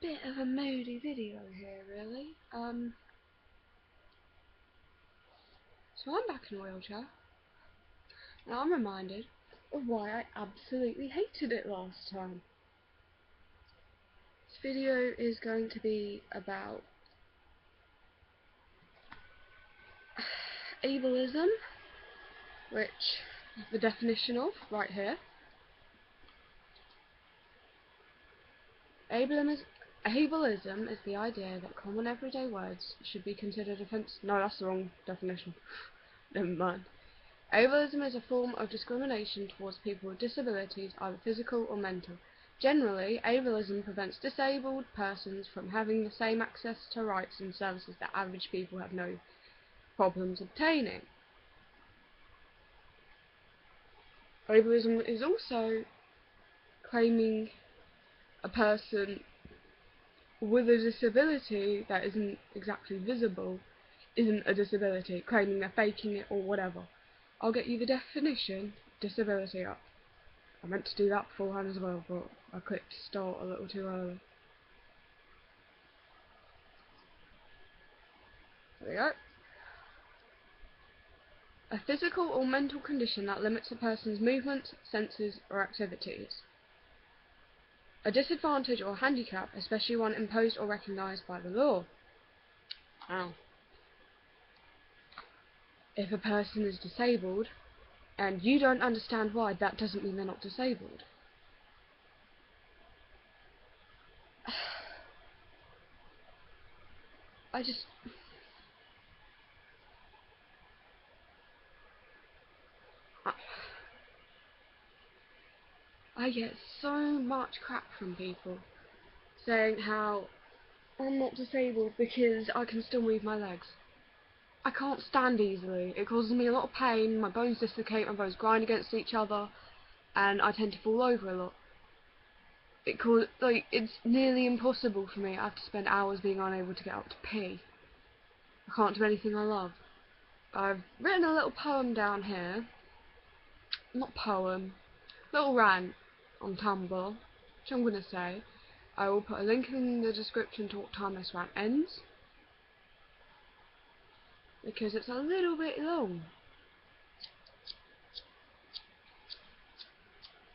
Bit of a moody video here, really. So I'm back in a wheelchair, and I'm reminded of why I absolutely hated it last time. This video is going to be about ableism, which is the definition of right here. Ableism is the idea that common everyday words should be considered offensive. No, that's the wrong definition. Never mind. Ableism is a form of discrimination towards people with disabilities, either physical or mental. Generally, ableism prevents disabled persons from having the same access to rights and services that average people have no problems obtaining. Ableism is also claiming a person with a disability that isn't exactly visible isn't a disability, claiming they're faking it or whatever. I'll get you the definition, disability, up. I meant to do that beforehand as well, but I clicked start a little too early. There we go. A physical or mental condition that limits a person's movements, senses, or activities. A disadvantage or handicap, especially one imposed or recognised by the law. Now, if a person is disabled, and you don't understand why, that doesn't mean they're not disabled. I get so much crap from people saying how I'm not disabled because I can still move my legs. I can't stand easily. It causes me a lot of pain, my bones dislocate, my bones grind against each other, and I tend to fall over a lot. It's nearly impossible for me. I have to spend hours being unable to get up to pee. I can't do anything I love. I've written a little poem down here. Not poem, little rant on Tumblr, which I'm going to say. I will put a link in the description to what time this rant ends, because it's a little bit long.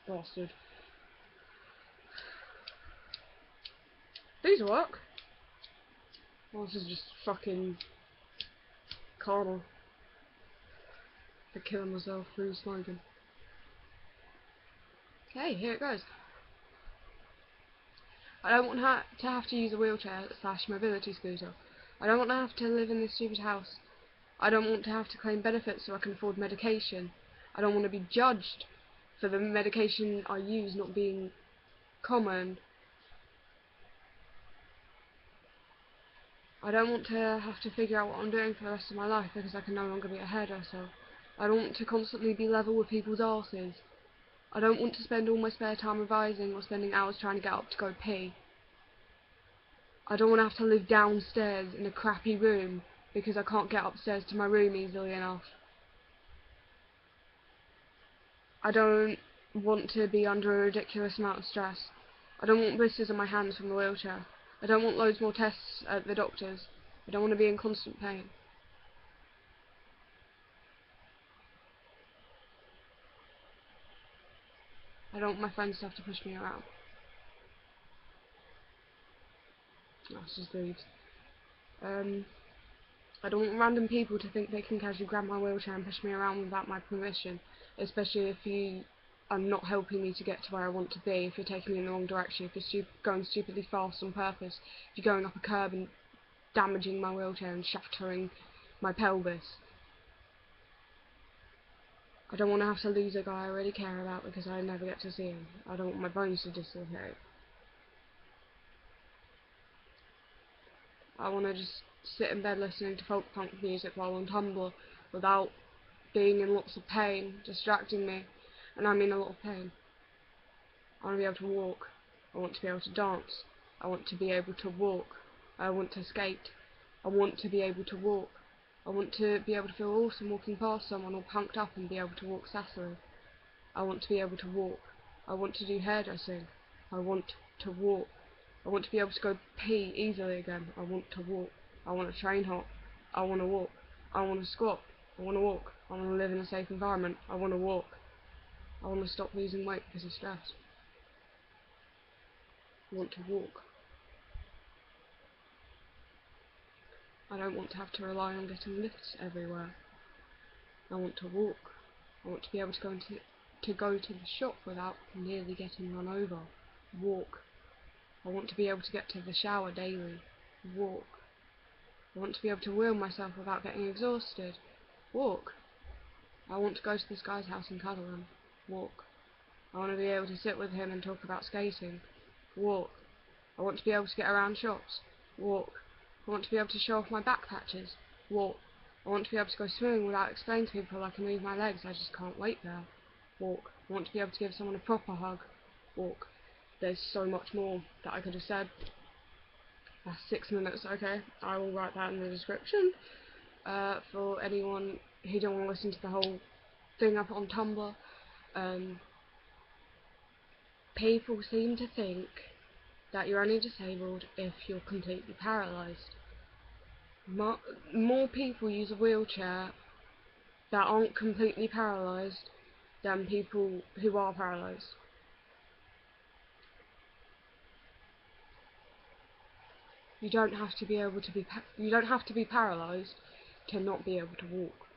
Bastard. These work. Well, this is just fucking carnal. For killing myself through smoking. Okay, here it goes. I don't want to have to use a wheelchair / mobility scooter. I don't want to have to live in this stupid house. I don't want to have to claim benefits so I can afford medication. I don't want to be judged for the medication I use not being common. I don't want to have to figure out what I'm doing for the rest of my life because I can no longer be a hairdresser. I don't want to constantly be level with people's arses. I don't want to spend all my spare time revising or spending hours trying to get up to go pee. I don't want to have to live downstairs in a crappy room because I can't get upstairs to my room easily enough. I don't want to be under a ridiculous amount of stress. I don't want blisters on my hands from the wheelchair. I don't want loads more tests at the doctors. I don't want to be in constant pain. I don't want my friends to have to push me around. That's just leaves. I don't want random people to think they can casually grab my wheelchair and push me around without my permission, especially if you are not helping me to get to where I want to be, if you're taking me in the wrong direction, if you're going stupidly fast on purpose, if you're going up a curb and damaging my wheelchair and shattering my pelvis. I don't want to have to lose a guy I really care about because I never get to see him. I don't want my bones to dislocate. I want to just sit in bed listening to folk punk music while on Tumblr without being in lots of pain, distracting me, and I mean a lot of pain. I want to be able to walk. I want to be able to dance. I want to be able to walk. I want to skate. I want to be able to walk. I want to be able to feel awesome walking past someone all punked up and be able to walk sassily. I want to be able to walk. I want to do hairdressing. I want to walk. I want to be able to go pee easily again. I want to walk. I want to train hop. I want to walk. I want to squat. I want to walk. I want to live in a safe environment. I want to walk. I want to stop losing weight because of stress. I want to walk. I don't want to have to rely on getting lifts everywhere. I want to walk. I want to be able to go to the shop without nearly getting run over. Walk. I want to be able to get to the shower daily. Walk. I want to be able to wheel myself without getting exhausted. Walk. I want to go to this guy's house and cuddle him. Walk. I want to be able to sit with him and talk about skating. Walk. I want to be able to get around shops. Walk. I want to be able to show off my back patches. Walk. I want to be able to go swimming without explaining to people I can move my legs, I just can't wait there. Walk. I want to be able to give someone a proper hug. Walk. There's so much more that I could have said. That's 6 minutes, okay. I will write that in the description. For anyone who don't want to listen to the whole thing up on Tumblr. People seem to think that you're only disabled if you're completely paralysed. More people use a wheelchair that aren't completely paralysed than people who are paralysed. You don't have to be paralysed to not be able to walk.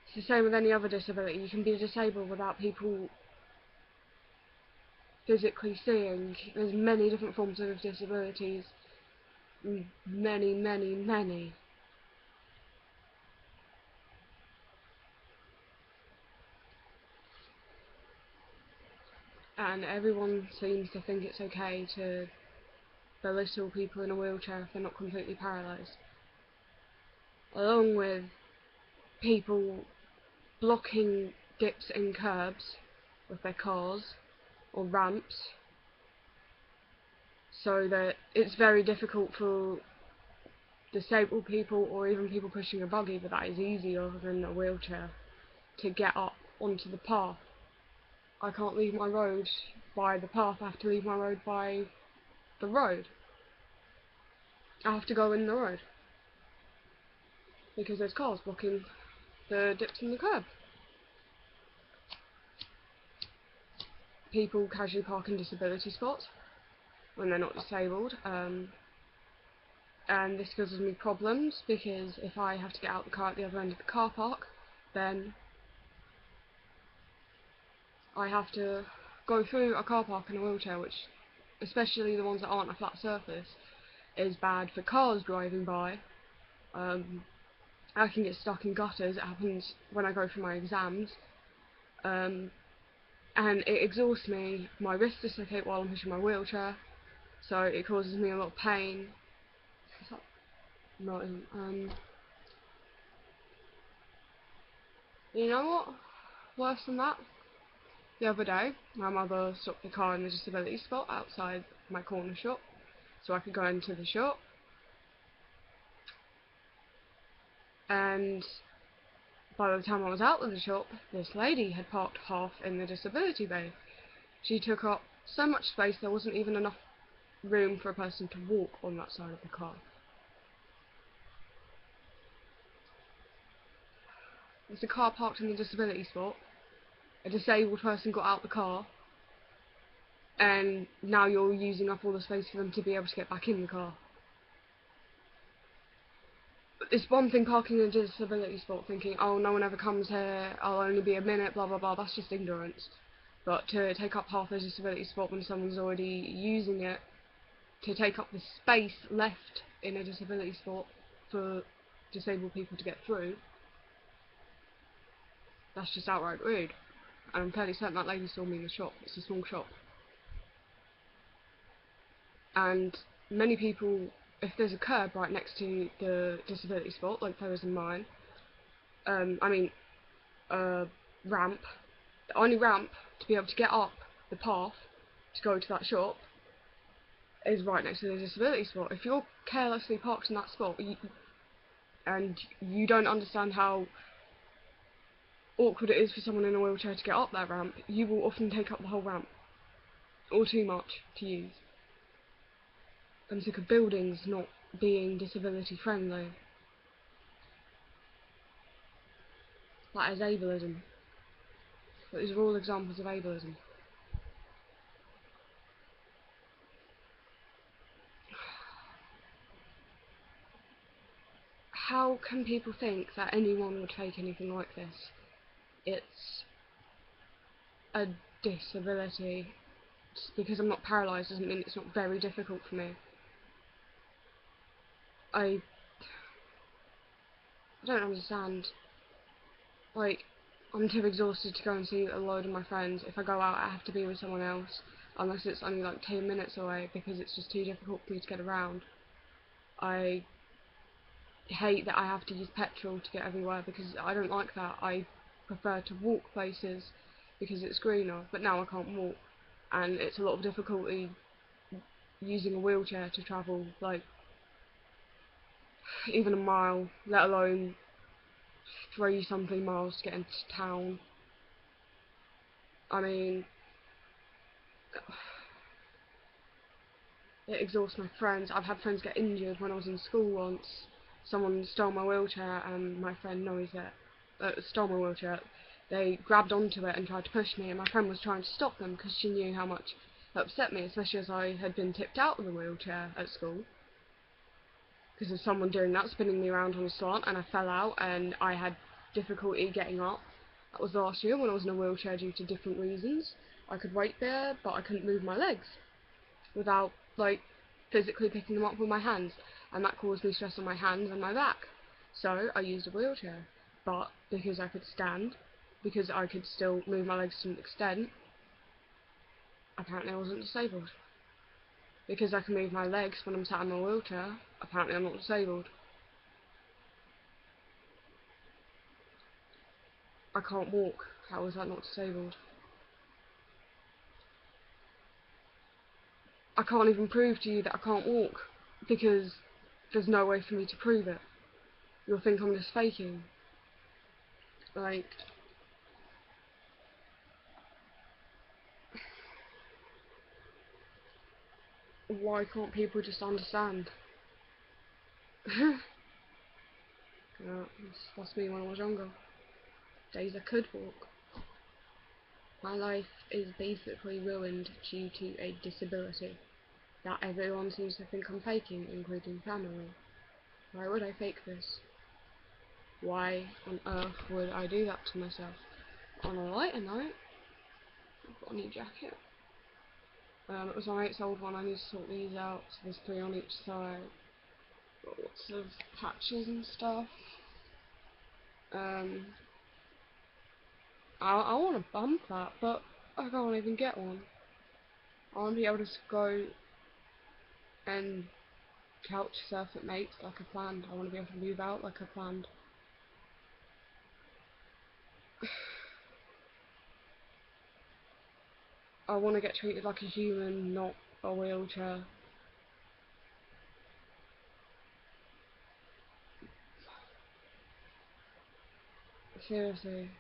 It's the same with any other disability. You can be disabled without people physically seeing. There's many different forms of disabilities. Many, many, many. And everyone seems to think it's okay to belittle people in a wheelchair if they're not completely paralysed. Along with people blocking dips in curbs with their cars or ramps, so that it's very difficult for disabled people or even people pushing a buggy, but that is easier than a wheelchair, to get up onto the path. I can't leave my road by the path, I have to leave my road by the road. I have to go in the road because there's cars blocking the dips in the curb. People casually park in disability spots when they're not disabled, and this causes me problems because if I have to get out the car at the other end of the car park, then I have to go through a car park in a wheelchair, which, especially the ones that aren't a flat surface, is bad for cars driving by. I can get stuck in gutters. It happens when I go for my exams, and it exhausts me. My wrists dislocate while I'm pushing my wheelchair, so it causes me a lot of pain. You know what? Worse than that? The other day, my mother stopped the car in the disability spot outside my corner shop, so I could go into the shop. And by the time I was out of the shop, this lady had parked half in the disability bay. She took up so much space there wasn't even enough room for a person to walk on that side of the car. There's a car parked in the disability spot, a disabled person got out the car, and now you're using up all the space for them to be able to get back in the car. It's one thing parking in a disability spot thinking, oh, no one ever comes here, I'll only be a minute, blah blah blah, that's just ignorance. But to take up half a disability spot when someone's already using it, to take up the space left in a disability spot for disabled people to get through, that's just outright rude. And I'm fairly certain that lady saw me in the shop. It's a small shop. And many people, if there's a curb right next to the disability spot, like there is in mine, ramp, the only ramp to be able to get up the path to go to that shop is right next to the disability spot. If you're carelessly parked in that spot and you don't understand how awkward it is for someone in a wheelchair to get up that ramp, you will often take up the whole ramp. or too much to use. I'm sick of buildings not being disability friendly. That is ableism. Those are all examples of ableism. How can people think that anyone would fake anything like this? It's a disability. Just because I'm not paralysed doesn't mean it's not very difficult for me. I don't understand. Like, I'm too exhausted to go and see a load of my friends. If I go out, I have to be with someone else, unless it's only like 10 minutes away, because it's just too difficult for me to get around. I hate that I have to use petrol to get everywhere, because I don't like that. I prefer to walk places because it's greener, but now I can't walk, and it's a lot of difficulty using a wheelchair to travel, like, even a mile, let alone 3-something miles to get into town. I mean, it exhausts my friends. I've had friends get injured when I was in school once. Someone stole my wheelchair and my friend knows it. Stole my wheelchair. They grabbed onto it and tried to push me, and my friend was trying to stop them because she knew how much it upset me, especially as I had been tipped out of the wheelchair at school because of someone doing that, spinning me around on a slant, and I fell out and I had difficulty getting up. That was last year when I was in a wheelchair due to different reasons. I could wait there, but I couldn't move my legs without, like, physically picking them up with my hands, and that caused me stress on my hands and my back. So I used a wheelchair, but because I could stand, because I could still move my legs to an extent, apparently I wasn't disabled. Because I can move my legs when I'm sat in my wheelchair, apparently I'm not disabled. I can't walk. How is that not disabled? I can't even prove to you that I can't walk, because there's no way for me to prove it. You'll think I'm just faking. Like, why can't people just understand? That's me when I was younger. Days I could walk. My life is basically ruined due to a disability that everyone seems to think I'm faking, including family. Why would I fake this? Why on earth would I do that to myself? On a lighter note, I've got a new jacket. It was my mate's old one. I need to sort these out, so there's 3 on each side. Got lots of patches and stuff. I want to bump that, but I can't even get one. I want to be able to go and couch surf at mates like I planned. I want to be able to move out like I planned. I want to get treated like a human, not a wheelchair. Seriously.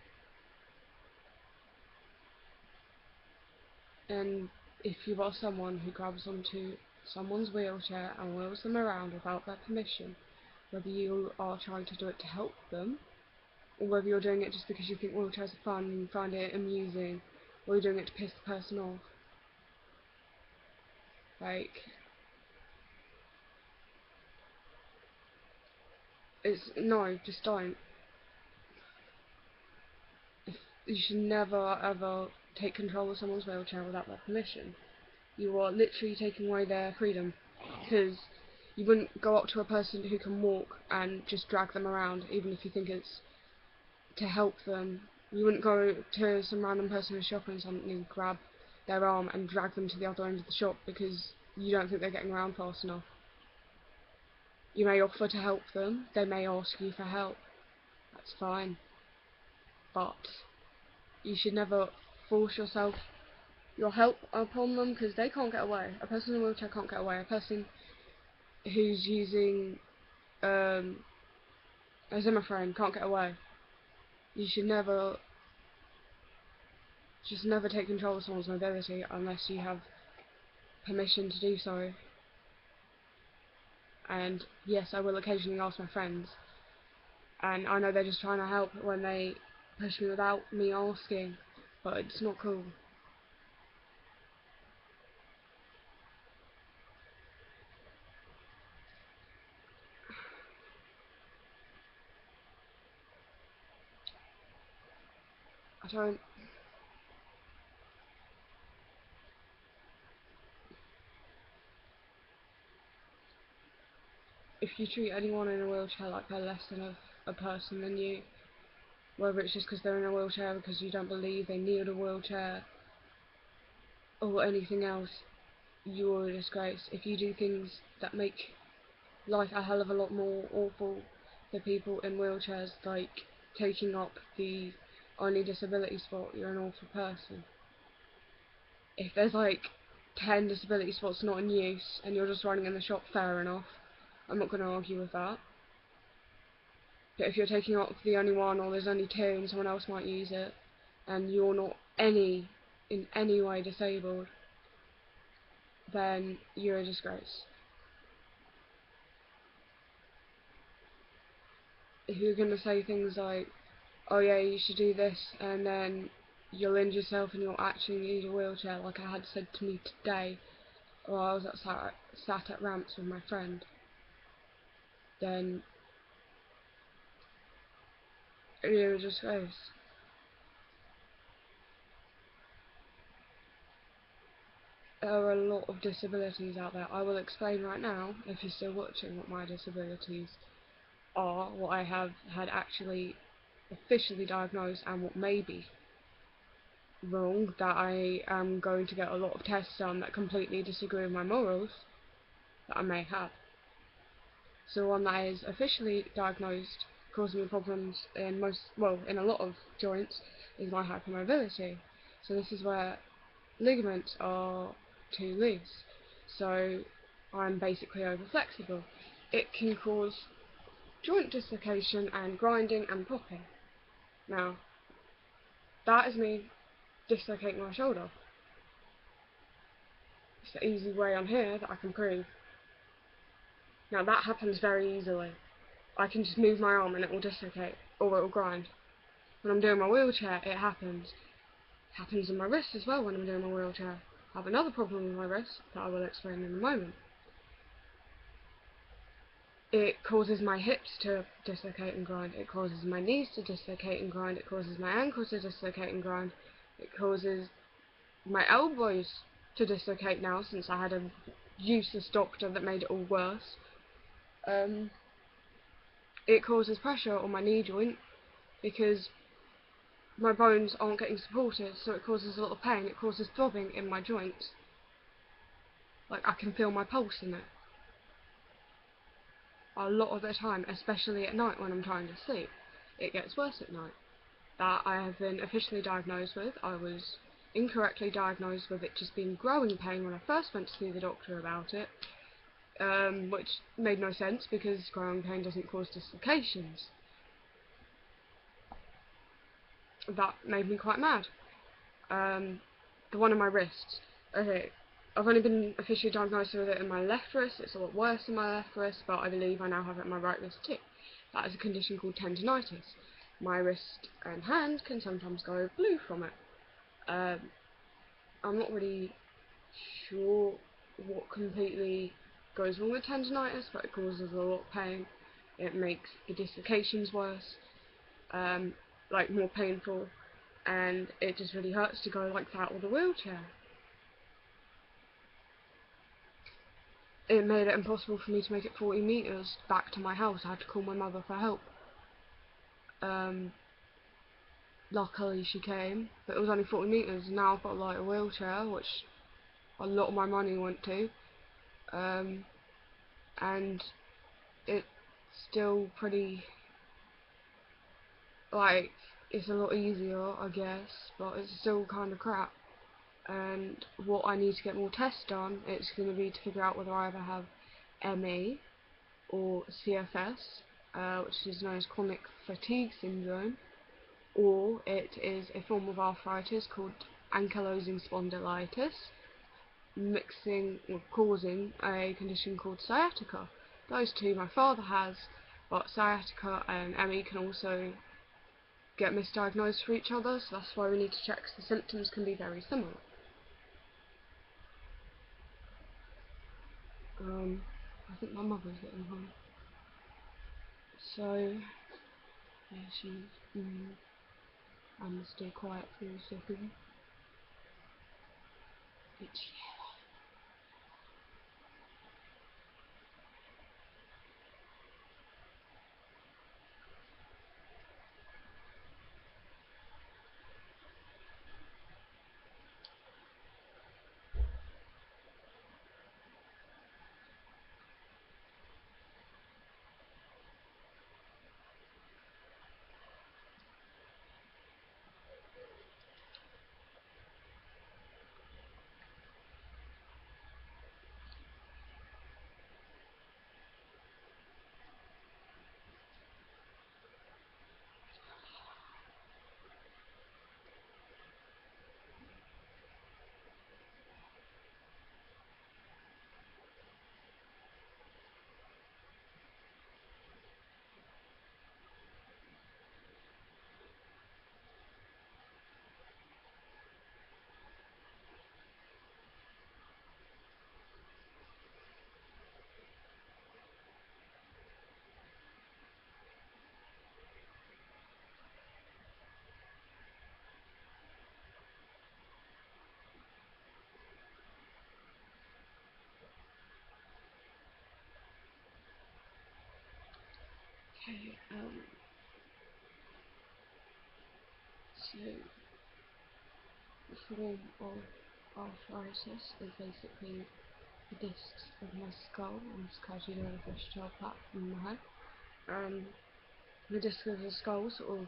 And if you are someone who grabs onto someone's wheelchair and wheels them around without their permission, whether you are trying to do it to help them, or whether you're doing it just because you think wheelchairs are fun and you find it amusing, or you're doing it to piss the person off, like, no, just don't. You should never ever take control of someone's wheelchair without their permission. You are literally taking away their freedom, because you wouldn't go up to a person who can walk and just drag them around, even if you think it's to help them. You wouldn't go to some random person who's shopping something and grab their arm and drag them to the other end of the shop because you don't think they're getting around fast enough. You may offer to help them, they may ask you for help, that's fine, but you should never force your help upon them, because they can't get away. A person in a wheelchair can't get away. A person who's using a Zimmer frame can't get away. You should never just never take control of someone's mobility unless you have permission to do so. And yes, I will occasionally ask my friends, and I know they're just trying to help when they push me without me asking, but it's not cool. I don't... If you treat anyone in a wheelchair like they're less than a person than you, whether it's just because they're in a wheelchair because you don't believe they need a wheelchair, or anything else, you're a disgrace. If you do things that make life a hell of a lot more awful for people in wheelchairs, like taking up the only disability spot, you're an awful person. If there's like 10 disability spots not in use and you're just running in the shop, fair enough. I'm not going to argue with that. But if you're taking up the only one, or there's only two and someone else might use it, and you're not in any way disabled, then you're a disgrace. If you're going to say things like, oh yeah, you should do this, and then you'll injure yourself and you'll actually need a wheelchair, like I had said to me today, while I was sat at ramps with my friend, then you're a disgrace. There are a lot of disabilities out there. I will explain right now, if you're still watching, what my disabilities are, what I have had actually officially diagnosed, and what may be wrong, that I am going to get a lot of tests done that completely disagree with my morals that I may have. So one that is officially diagnosed, causing me problems in in a lot of joints, is my hypermobility. So this is where ligaments are too loose. So I'm basically over-flexible. It can cause joint dislocation and grinding and popping. Now, that is me dislocating my shoulder. It's the easy way on here that I can prove. Now that happens very easily. I can just move my arm and it will dislocate, or it will grind. When I'm doing my wheelchair, it happens. It happens in my wrist as well when I'm doing my wheelchair. I have another problem with my wrist that I will explain in a moment. It causes my hips to dislocate and grind. It causes my knees to dislocate and grind. It causes my ankles to dislocate and grind. It causes my elbows to dislocate now, since I had a useless doctor that made it all worse. It causes pressure on my knee joint because my bones aren't getting supported, so it causes a lot of pain. It causes throbbing in my joints. Like, I can feel my pulse in it a lot of the time, especially at night when I'm trying to sleep. It gets worse at night. That I have been officially diagnosed with. I was incorrectly diagnosed with it just being growing pain when I first went to see the doctor about it, which made no sense because growing pain doesn't cause dislocations. That made me quite mad. The one on my wrist. Okay, I've only been officially diagnosed with it in my left wrist. It's a lot worse in my left wrist, but I believe I now have it in my right wrist too. That is a condition called tendinitis. My wrist and hand can sometimes go blue from it. I'm not really sure what completely goes wrong with tendinitis, but it causes a lot of pain. It makes the dislocations worse, like more painful, and it just really hurts to go like that with a wheelchair. It made it impossible for me to make it 40 metres back to my house. I had to call my mother for help. Luckily she came, but it was only 40 metres. Now I've got like a wheelchair, which a lot of my money went to, and it's still pretty, like, it's a lot easier, I guess, but it's still kind of crap. And what I need to get more tests done, it's going to be to figure out whether I either have ME or CFS, which is known as chronic fatigue syndrome, or it is a form of arthritis called ankylosing spondylitis, mixing or causing a condition called sciatica. Those two my father has, but sciatica and ME can also get misdiagnosed for each other, so that's why we need to check, 'cause the symptoms can be very similar. I think my mother's getting home. So, yeah, she's, I'm still quiet for a second. It's, okay, so the form of arthritis is basically the discs of my skull. I'm just casually doing a fish tail pat in my head. The discs of the skull sort of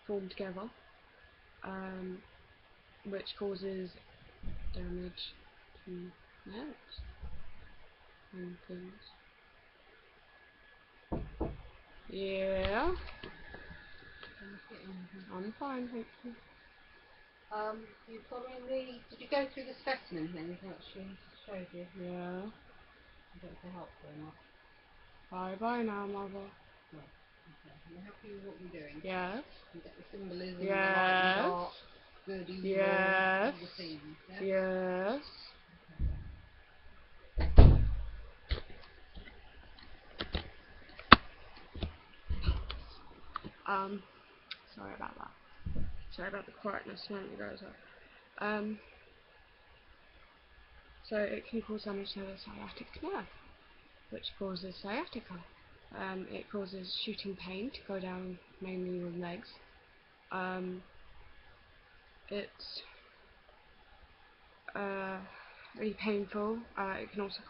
form together, which causes damage to nerves and things. Yeah, I'm fine, thank you. You following the... Did you go through the specimen thing that she showed you? Yeah. I don't know if they help very much. Bye bye now, mother. No. Okay. Can I help you with what you're doing? Yes. You get the symbolism, Yes. the light and dark, good, evil, Yes. all the themes, yeah? Yes. Sorry about that. Sorry about the quietness when you guys are. So it can cause damage to the sciatic nerve, which causes sciatica. It causes shooting pain to go down mainly your legs. It's really painful. It can also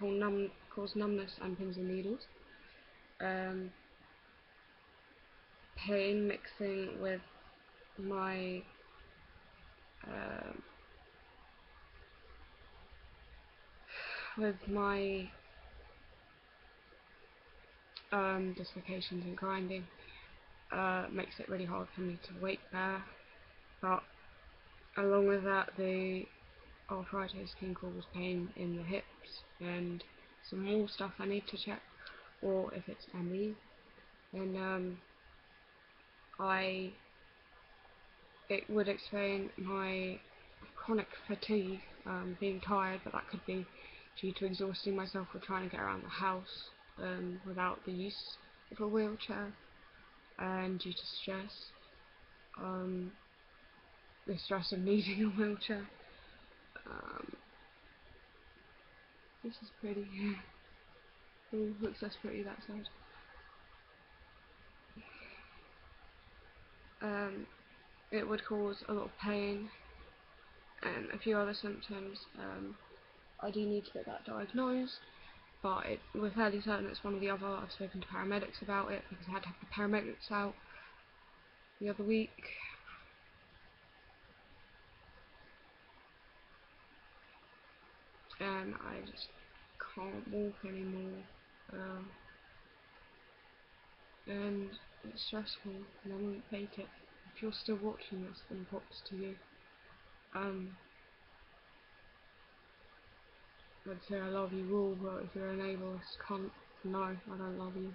cause numbness and pins and needles. Pain mixing my uh, with my dislocations and grinding makes it really hard for me to weight bear. But along with that, the arthritis can cause pain in the hips and some more stuff I need to check. Or if it's ME, then it would explain my chronic fatigue, being tired, but that could be due to exhausting myself with trying to get around the house without the use of a wheelchair, and due to stress, the stress of needing a wheelchair. This is pretty. Oh, looks less pretty that side. It would cause a lot of pain and a few other symptoms. I do need to get that diagnosed, but we're fairly certain it's one or the other. I've spoken to paramedics about it because I had to have the paramedics out the other week. And I just can't walk anymore. And it's stressful, and I wouldn't fake it. If you're still watching this, then props to you. I'd say I love you all, but if you're an ableist cunt, no, I don't love you.